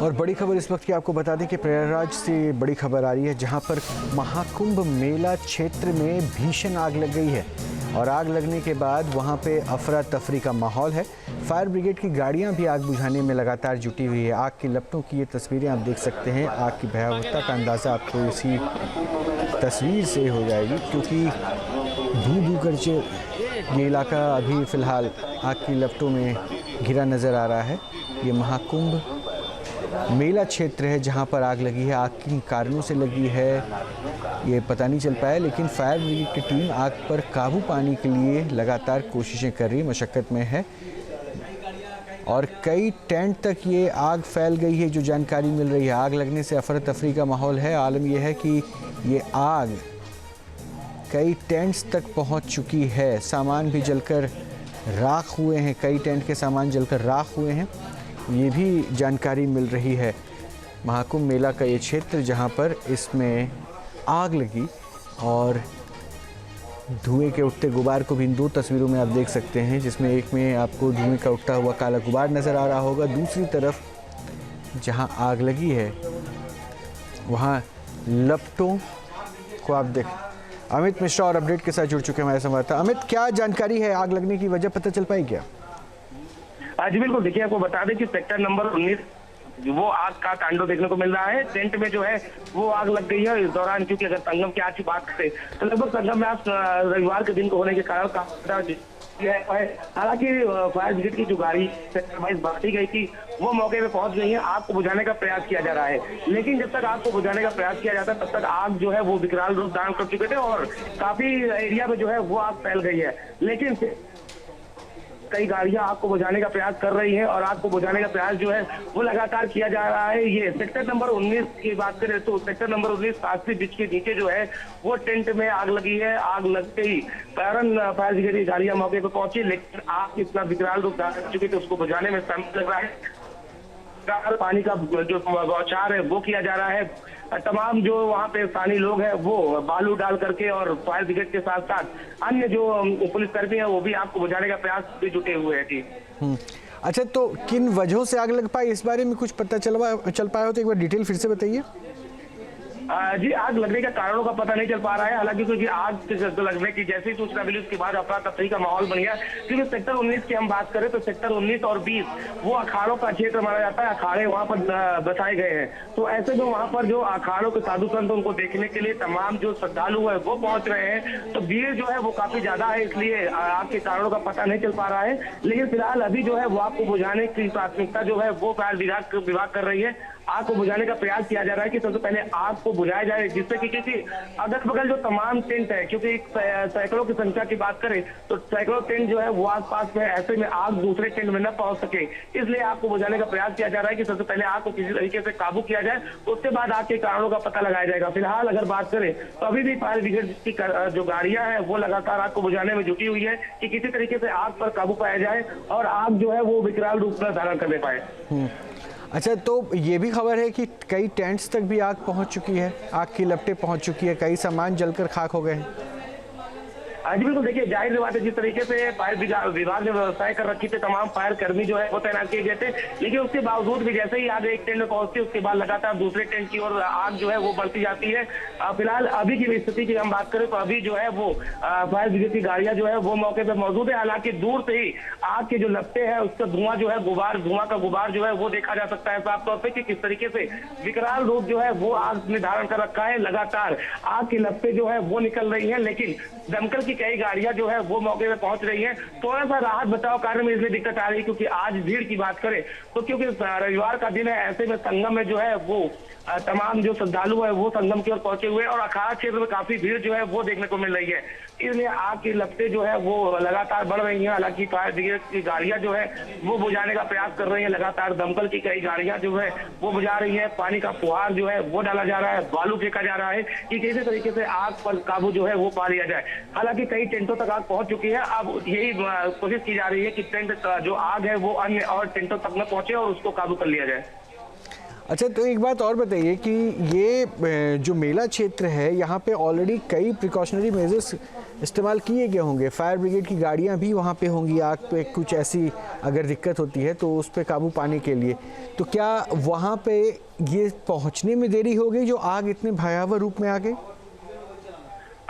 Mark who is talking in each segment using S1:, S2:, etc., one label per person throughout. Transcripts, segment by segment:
S1: और बड़ी खबर इस वक्त की आपको बता दें कि प्रयागराज से बड़ी खबर आ रही है, जहां पर महाकुंभ मेला क्षेत्र में भीषण आग लग गई है और आग लगने के बाद वहां पे अफरा तफरी का माहौल है। फायर ब्रिगेड की गाड़ियां भी आग बुझाने में लगातार जुटी हुई है। आग की लपटों की ये तस्वीरें आप देख सकते हैं। आग की भयावहता का अंदाज़ा आपको इसी तस्वीर से हो जाएगी, क्योंकि धू धू कर ये इलाका अभी फ़िलहाल आग की लपटों में घिरा नज़र आ रहा है। ये महाकुंभ मेला क्षेत्र है जहां पर आग लगी है। आग किन कारणों से लगी है ये पता नहीं चल पाया, लेकिन फायर ब्रिगेड की टीम आग पर काबू पाने के लिए लगातार कोशिशें कर रही है, मशक्कत में है। और कई टेंट तक ये आग फैल गई है, जो जानकारी मिल रही है। आग लगने से अफरा तफरी का माहौल है। आलम यह है कि ये आग कई टेंट्स तक पहुंच चुकी है। सामान भी जलकर राख हुए हैं, कई टेंट के सामान जलकर राख हुए हैं, ये भी जानकारी मिल रही है। महाकुंभ मेला का ये क्षेत्र जहां पर इसमें आग लगी और धुएं के उठते गुबार को भी इन दो तस्वीरों में आप देख सकते हैं, जिसमें एक में आपको धुएं का उठता हुआ काला गुबार नज़र आ रहा होगा। दूसरी तरफ जहां आग लगी है वहां लपटों को आप देख। अमित मिश्रा और अपडेट के साथ जुड़ चुके हैं हमारे संवाददाता। अमित, क्या जानकारी है? आग लगने की वजह पता चल पाई क्या?
S2: जी बिल्कुल, देखिए आपको बता दें कि सेक्टर नंबर 19 वो आग का तांडव देखने को मिल रहा है। टेंट में जो है वो आग लग गई है। इस दौरान क्योंकि अगर संगम की आज की बात करें तो लगभग संगम में आज रविवार के दिन को होने के कारण काफी हालांकि फायर ब्रिगेड की जो गाड़ी बांटी गई थी वो मौके पे पहुंच गई है। आग को बुझाने का प्रयास किया जा रहा है, लेकिन जब तक आग को बुझाने का प्रयास किया जाता है तब तक आग जो है वो विकराल रूप धारण कर चुके थे और काफी एरिया में जो है वो आग फैल गई है। लेकिन कई गाड़ियां आग को बुझाने का प्रयास कर रही हैं और आग को बुझाने का प्रयास जो है वो लगातार किया जा रहा है। ये सेक्टर नंबर 19 की बात करें तो सेक्टर नंबर 19 शास्त्री ब्रिज के नीचे जो है वो टेंट में आग लगी है। आग लगते ही फायर ब्रिगेड की गाड़ियां मौके पर पहुंची, लेकिन आग इतना विकराल रूप धारण कर चुकी थी उसको बुझाने में समय लग रहा है। पानी का जो बौछार है वो किया जा रहा है। तमाम जो वहाँ पे स्थानीय लोग हैं वो बालू डाल करके और फायर ब्रिगेड के साथ साथ अन्य जो पुलिसकर्मी हैं वो भी आग को बुझाने का प्रयास भी जुटे हुए हैं। जी
S1: अच्छा, तो किन वजहों से आग लग पाई, इस बारे में कुछ पता चल पाया हो तो एक बार डिटेल फिर से बताइए।
S2: जी, आग लगने का कारणों का पता नहीं चल पा रहा है। हालांकि क्योंकि आग लगने की जैसी सूचना मिली उसके बाद अफरा तफरी का माहौल बन गया। क्योंकि सेक्टर 19 की हम बात करें तो सेक्टर 19 और 20 वो अखाड़ों का क्षेत्र माना जाता है। अखाड़े वहां पर बसाए गए हैं, तो ऐसे में वहां पर जो अखाड़ों के साधु संत उनको देखने के लिए तमाम जो श्रद्धालु है वो पहुंच रहे हैं। तो भीड़ जो है वो काफी ज्यादा है, इसलिए आग के कारणों का पता नहीं चल पा रहा है। लेकिन फिलहाल अभी जो है वो आग को बुझाने की प्राथमिकता जो है वो फायर विभाग कर रही है। आग को बुझाने का प्रयास किया जा रहा है कि सबसे पहले आग को बुझाया जाए, जिससे कि किसी अगल बगल जो तमाम टेंट है, क्योंकि सैकड़ों की संख्या की बात करें तो सैकड़ों टेंट जो है वो आसपास में, ऐसे में आग दूसरे टेंट में न पहुंच सके, इसलिए आग को बुझाने का प्रयास किया जा रहा है कि सबसे पहले आग को किसी तरीके से काबू किया जाए, उसके बाद आग के कारणों का पता लगाया जाएगा। फिलहाल अगर बात करें तो अभी भी फायर ब्रिगेड की जो गाड़ियां हैं वो लगातार आग को बुझाने में जुटी हुई है कि किसी तरीके से आग पर काबू पाया जाए और आग जो है वो विकराल रूप में धारण करने पाए।
S1: अच्छा, तो ये भी खबर है कि कई टेंट्स तक भी आग पहुंच चुकी है, आग की लपटें पहुंच चुकी है, कई सामान जलकर खाक हो गए हैं।
S2: जी बिल्कुल, देखिए जाहिर बात है जिस तरीके से फायर विभाग ने व्यवस्थाएं कर रखी थी, तमाम फायर कर्मी जो है वो तैनात किए गए थे, लेकिन उसके बावजूद भी जैसे ही आग एक टेंट में पहुंचती है उसके बाद लगातार दूसरे टेंट की ओर आग जो है वो बढ़ती जाती है। फिलहाल अभी की स्थिति की हम बात करें तो अभी जो है वो फायर ब्रिगेड की गाड़ियां जो है वो मौके पर मौजूद है। हालांकि दूर से ही आग के जो लपटे हैं उसका धुआं जो है धुआं का गुबार जो है वो देखा जा सकता है साफ तौर पर कि किस तरीके से विकराल रूप जो है वो आग ने धारण कर रखा है। लगातार आग की लपटें जो है वो निकल रही है, लेकिन दमकल की कई गाड़ियां जो है वो मौके पे पहुंच रही हैं। थोड़ा सा राहत बचाव कार्य में इसलिए दिक्कत आ रही है क्योंकि आज भीड़ की बात करें तो क्योंकि रविवार का दिन है, ऐसे में संगम में जो है वो तमाम जो श्रद्धालु है वो संगम की ओर पहुंचे हुए और अखाड़ा क्षेत्र में काफी भीड़ जो है वो देखने को मिल रही है, इसलिए आग की लपटें जो है वो लगातार बढ़ रही हैं। हालांकि फायर ब्रिगेड की गाड़ियां जो है वो बुझाने का प्रयास कर रही है। लगातार दमकल की कई गाड़ियां जो है वो बुझा रही है। पानी का फुहार जो है वो डाला जा रहा है, बालू फेंका जा रहा है कि किसी तरीके से आग पर काबू जो है वो पा लिया जाए। हालांकि कई टेंटों तक आग पहुंच चुकी है। अब यही कोशिश की जा रही है कि टेंट जो आग है वो अन्य और टेंटों तक में पहुंचे और उसको काबू कर लिया जाए।
S1: अच्छा, तो एक बात और बताइए कि ये जो मेला क्षेत्र है यहाँ पे ऑलरेडी कई प्रिकॉशनरी मेजर्स इस्तेमाल किए गए होंगे। फायर ब्रिगेड की गाड़ियां भी वहां पे होंगी आग पे कुछ ऐसी अगर दिक्कत होती है तो उस पे काबू पाने के लिए। तो क्या वहां पे ये पहुंचने में देरी हो गई जो आग इतने भयावह रूप में आ गई?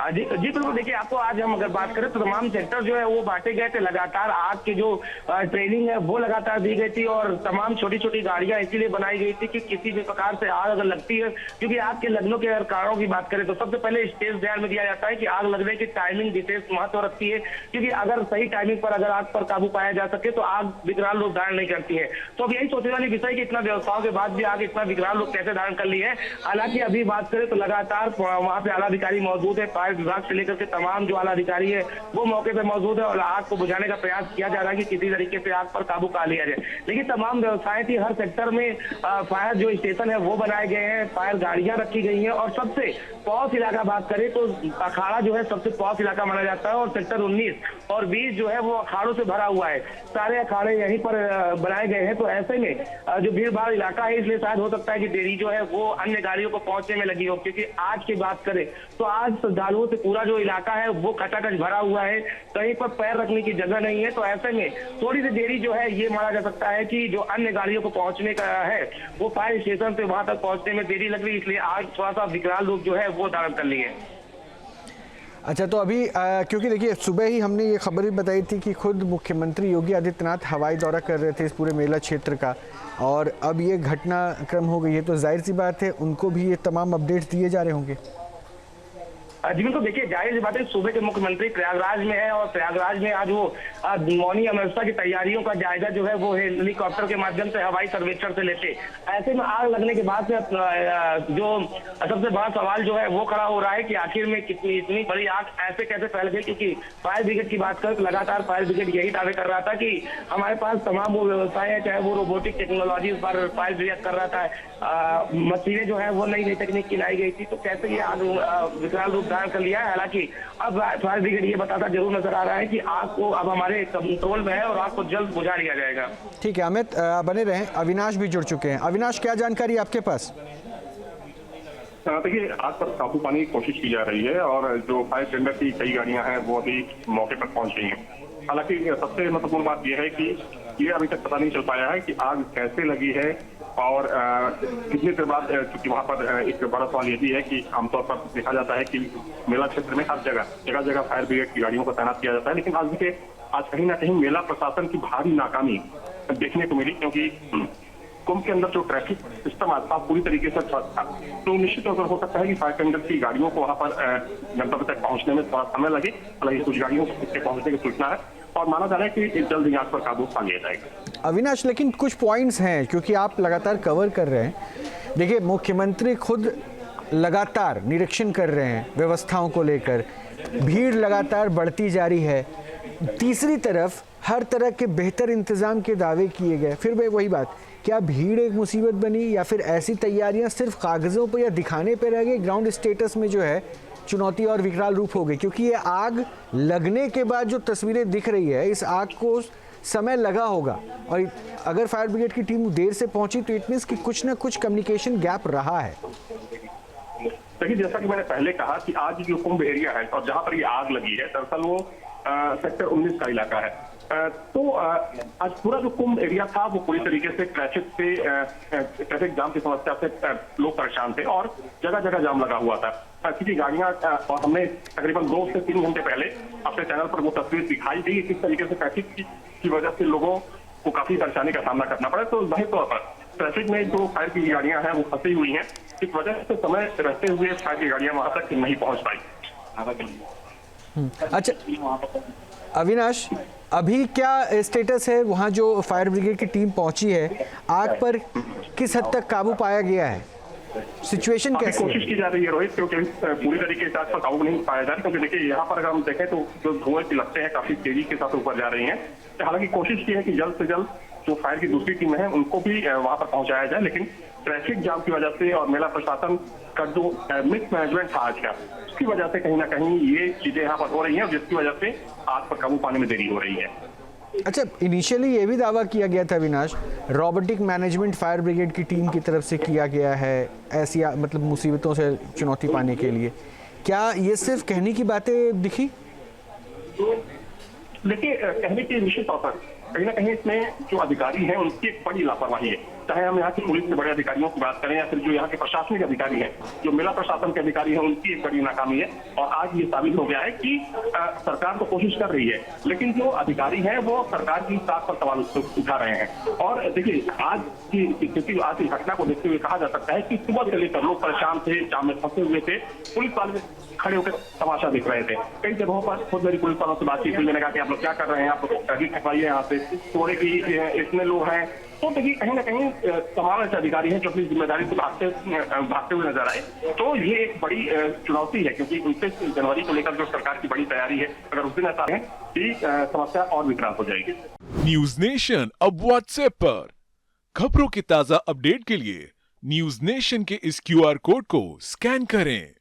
S2: जी जी बिल्कुल। देखिए, आपको आज हम अगर बात करें तो तमाम सेक्टर जो है वो बांटे गए थे। लगातार आग की जो ट्रेनिंग है वो लगातार दी गई थी और तमाम छोटी छोटी गाड़ियां इसीलिए बनाई गई थी कि किसी भी प्रकार से आग अगर लगती है, क्योंकि आग के लगने के अगर कारणों की बात करें तो सबसे पहले स्टेज ध्यान में दिया जाता है कि आग लगने की टाइमिंग विशेष महत्व रखती है, क्योंकि अगर सही टाइमिंग पर अगर आग पर काबू पाया जा सके तो आग विकराल रूप धारण नहीं करती है। तो अब यही सोचने वाली विषय कि इतना व्यवस्थाओं के बाद भी आग इतना विकराल रूप कैसे धारण कर ली है। हालांकि अभी बात करें तो लगातार वहां पे आला अधिकारी मौजूद है, फायर विभाग से लेकर के तमाम जो आला अधिकारी है वो मौके पे मौजूद है और आग को बुझाने का प्रयास किया जा रहा है कि किसी तरीके से आग पर काबू पा लिया जाए। लेकिन तमाम व्यवस्थाएं थी, हर सेक्टर में फायर जो स्टेशन है वो बनाए गए हैं, फायर गाड़ियां रखी गई हैं और सबसे पॉश इलाका बात करें तो अखाड़ा जो है सबसे पॉश इलाका माना जाता है और सेक्टर 19 और 20 जो है वो अखाड़ों से भरा हुआ है। सारे अखाड़े यहीं पर बनाए गए हैं। तो ऐसे में जो भीड़ भाड़ इलाका है इसलिए शायद हो सकता है कि देरी जो है वो अन्य गाड़ियों को पहुंचने में लगी हो, क्योंकि आज की बात करें तो आज श्रद्धालुओं से पूरा जो इलाका है वो खचाखच भरा हुआ है, कहीं पर पैर रखने की जगह नहीं है। तो ऐसे में थोड़ी सी देरी जो है ये माना जा सकता है कि जो अन्य गाड़ियों को पहुंचने का है वो फायर स्टेशन से वहां तक पहुंचने में देरी लग रही, इसलिए आज थोड़ा सा विकराल रूप जो है वो धारण कर लिए।
S1: अच्छा, तो अभी क्योंकि देखिए सुबह ही हमने ये खबर भी बताई थी कि खुद मुख्यमंत्री योगी आदित्यनाथ हवाई दौरा कर रहे थे इस पूरे मेला क्षेत्र का और अब ये घटनाक्रम हो गई है, तो जाहिर सी बात है उनको भी ये तमाम अपडेट्स दिए जा रहे होंगे।
S2: जी बिल्कुल। देखिए, जाहिर सी बात है सुबह के मुख्यमंत्री प्रयागराज में है और प्रयागराज में आज वो मौनी अमावस्या की तैयारियों का जायजा जो है वो हेलीकॉप्टर के माध्यम से हवाई सर्वेक्षण से लेते। ऐसे में आग लगने के बाद से जो सबसे बड़ा सवाल जो है वो खड़ा हो रहा है कि आखिर में कितनी इतनी बड़ी आग ऐसे कैसे फैल गई, क्योंकि फायर ब्रिगेड की बात करें तो लगातार फायर ब्रिगेड यही दावे कर रहा था कि हमारे पास तमाम वो व्यवस्थाएं हैं, चाहे वो रोबोटिक टेक्नोलॉजी इस बार फायर ब्रिगेड कर रहा था, मशीनें जो है वो नई नई तकनीक की लाई गई थी। तो कैसे ये आग विकराल रूप धारण कर लिया है। हालांकि अब फायर ब्रिगेड ये बताता जरूर नजर आ रहा है कि आग को अब हमारे कंट्रोल में है और आग को जल्द बुझा लिया जाएगा।
S1: ठीक है अमित, बने रहें। अविनाश भी जुड़ चुके हैं। अविनाश, क्या जानकारी आपके पास?
S3: देखिए, आग पर काबू पाने की कोशिश की जा रही है और जो फायर टेंडर की कई गाड़ियां हैं वो अभी मौके पर पहुंच गई हैं। हालांकि सबसे महत्वपूर्ण बात यह है कि ये अभी तक पता नहीं चल पाया है कि आग कैसे लगी है और कितनी देर बाद, क्योंकि वहां पर एक बड़ा सवाल ये भी है कि आमतौर पर देखा जाता है कि मेला क्षेत्र में हर जगह जगह फायर ब्रिगेड की गाड़ियों को तैनात किया जाता है, लेकिन आज कहीं ना कहीं मेला प्रशासन की भारी नाकामी देखने को मिली, क्योंकि कुंभ के अंदर जो ट्रैफिक सिस्टम आता पूरी तरीके से था, तो निश्चित तौर पर हो सकता है कि फायर टेंडर की गाड़ियों को वहां पर गंतव्य तक पहुंचने में थोड़ा समय लगे। हालांकि कुछ गाड़ियों को पहुंचने की सूचना है और माना जा रहा है कि जल्द ही आग पर काबू पा लिया जाएगा।
S1: अविनाश, लेकिन कुछ पॉइंट्स हैं क्योंकि आप लगातार कवर कर रहे हैं। देखिए, मुख्यमंत्री खुद लगातार निरीक्षण कर रहे हैं व्यवस्थाओं को लेकर, भीड़ लगातार बढ़ती जा रही है। तीसरी तरफ हर तरह के बेहतर इंतजाम के दावे किए गए। फिर वही बात, क्या भीड़ एक मुसीबत बनी या फिर ऐसी तैयारियां सिर्फ कागजों पर या दिखाने पर रह गई, ग्राउंड स्टेटस में जो है चुनौती और विकराल रूप हो गई? क्योंकि ये आग लगने के बाद जो तस्वीरें दिख रही है, इस आग को समय लगा होगा और अगर फायर ब्रिगेड की टीम देर से पहुंची तो इट मींस कि कुछ ना कुछ कम्युनिकेशन गैप रहा है।
S3: देखिए, जैसा कि मैंने पहले कहा कि आज जो कुंभ एरिया है और जहां पर ये आग लगी है दरअसल वो सेक्टर 19 का इलाका है। तो आज पूरा जो कुंभ एरिया था वो पूरी तरीके से ट्रैफिक जाम की समस्या से लोग परेशान थे और जगह जगह जाम लगा हुआ था, क्योंकि गाड़ियां, और हमने तकरीबन 2 से 3 घंटे पहले अपने चैनल पर वो तस्वीर दिखाई दी किस तरीके से ट्रैफिक की वजह से लोगों को काफी परेशानी का सामना करना पड़ा। तो जाहिर तौर पर ट्रैफिक में जो फायर की गाड़ियां हैं वो फंसी हुई हैं, इस वजह से समय रहते हुए फायर की गाड़ियां वहां तक नहीं पहुंच पाई।
S1: अच्छा अविनाश, अभी क्या स्टेटस है वहाँ जो फायर ब्रिगेड की टीम पहुंची है, आग पर किस हद तक काबू पाया गया है, सिचुएशन कैसी है?
S3: कोशिश की जा रही है रोहित, क्योंकि पूरी तरीके से आग पर काबू नहीं पाया जा रहा, क्योंकि देखिए यहाँ पर अगर हम देखें तो जो धुएं की लपटें हैं काफी तेजी के साथ ऊपर जा रही हैं। हालांकि कोशिश की है कि जल्द से जल्द जो फायर की दूसरी टीम है उनको भी वहां पर पहुंचाया जाए, लेकिन ट्रैफिक जाम की वजह से और मेला प्रशासन का जो मिस मैनेजमेंट था आज का, उसकी वजह से कहीं ना कहीं ये चीजें यहाँ पर हो रही हैं, जिसकी वजह से आग पर काबू पाने में देरी हो रही है।
S1: अच्छा, इनिशियली ये भी दावा किया गया था Avinash, robotic management fire brigade की टीम की तरफ से किया गया है ऐसी मतलब मुसीबतों से चुनौती पाने के लिए। क्या ये सिर्फ कहने की बातें दिखी?
S3: तो देखिए, कहने के निश्चित तौर पर कहीं ना कहीं इसमें जो अधिकारी हैं उनकी एक बड़ी लापरवाही है। चाहे हम यहाँ की पुलिस के बड़े अधिकारियों की बात करें या फिर जो यहाँ के प्रशासनिक अधिकारी हैं, जो मेला प्रशासन के अधिकारी हैं, उनकी एक बड़ी नाकामी है। और आज ये साबित हो गया है कि सरकार तो कोशिश कर रही है, लेकिन जो अधिकारी हैं वो सरकार की साख पर सवाल उठा रहे हैं। और देखिए, आज की स्थिति, आज की घटना को देखते हुए कहा जा सकता है कि सुबह से लेकर लोग परेशान थे, जाम में फंसे हुए थे, पुलिस वाले खड़े होकर तमाशा देख रहे थे। कई जगहों पर खुद मेरी पुलिस वालों से बातचीत हुई, मैंने कहा कि आप लोग क्या कर रहे हैं, आप लोग ट्रैफिक हटवाइए यहाँ से, थोड़े की इतने लोग हैं। तो देखिए, कहीं ना कहीं तमाम ऐसे अधिकारी हैं जो अपनी जिम्मेदारी से भागते हुए नजर आए। तो ये एक बड़ी चुनौती है, क्योंकि 29 जनवरी को लेकर जो सरकार की बड़ी तैयारी है, अगर उस दिन ऐसा है कि समस्या और विकराल हो जाएगी।
S4: न्यूज नेशन अब व्हाट्सएप पर खबरों के ताजा अपडेट के लिए न्यूज नेशन के इस QR कोड को स्कैन करें।